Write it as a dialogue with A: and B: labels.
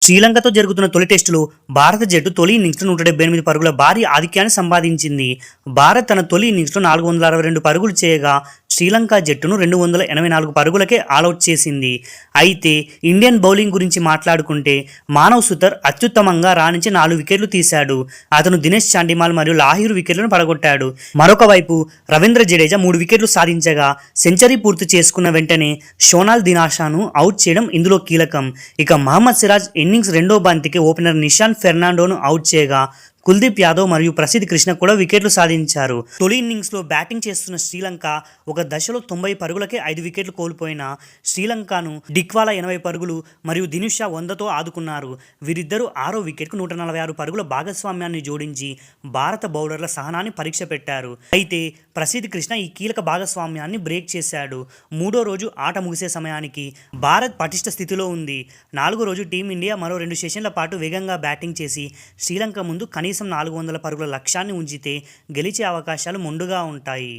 A: శ్రీలంకతో జరుగుతున్న తొలి టెస్టులో భారత జట్టు తొలి ఇన్నింగ్స్లో 178 పరుగుల భారీ ఆధిక్యాన్ని సంపాదించింది. భారత్ తన తొలి ఇన్నింగ్స్లో 462 పరుగులు చేయగా శ్రీలంక జట్టును 284 పరుగులకే ఆలౌట్ చేసింది. అయితే ఇండియన్ బౌలింగ్ గురించి మాట్లాడుకుంటే మానవ్ సుతర్ అత్యుత్తమంగా రాణించి 4 వికెట్లు తీశాడు. అతను దినేష్ చాండిమాల్ మరియు లాహిరు వికెట్లను పడగొట్టాడు. మరొక వైపు రవీంద్ర జడేజా 3 వికెట్లు సాధించగా సెంచరీ పూర్తి చేసుకున్న వెంటనే షోనాల్ దినాషాను అవుట్ చేయడం ఇందులో కీలకం. ఇక మహమ్మద్ సిరాజ్ ఇన్నింగ్స్ రెండో బంతికి ఓపెనర్ నిషాంత్ ఫెర్నాండోను అవుట్ చేయగా కుల్దీప్ యాదవ్ మరియు ప్రసిద్ధ్ కృష్ణ కూడా వికెట్లు సాధించారు. తొలి ఇన్నింగ్స్లో బ్యాటింగ్ చేస్తున్న శ్రీలంక ఒక దశలో 90 పరుగులకే 5 వికెట్లు కోల్పోయిన శ్రీలంకను డిక్వాలా 80 పరుగులు మరియు దినుషా 100తో ఆదుకున్నారు. వీరిద్దరూ 6వ వికెట్కు 146 పరుగుల భాగస్వామ్యాన్ని జోడించి భారత బౌలర్ల సహనాన్ని పరీక్ష పెట్టారు. అయితే ప్రసిద్ధ్ కృష్ణ ఈ కీలక భాగస్వామ్యాన్ని బ్రేక్ చేశాడు. మూడో రోజు ఆట ముగిసే సమయానికి భారత్ పటిష్ట స్థితిలో ఉంది. 4వ రోజు టీమిండియా మరో 2 సెషన్ల పాటు వేగంగా బ్యాటింగ్ చేసి శ్రీలంక ముందు కనీసం 400 పరుగుల లక్ష్యాన్ని ఉంచితే గెలిచే అవకాశాలు మెండుగా ఉంటాయి.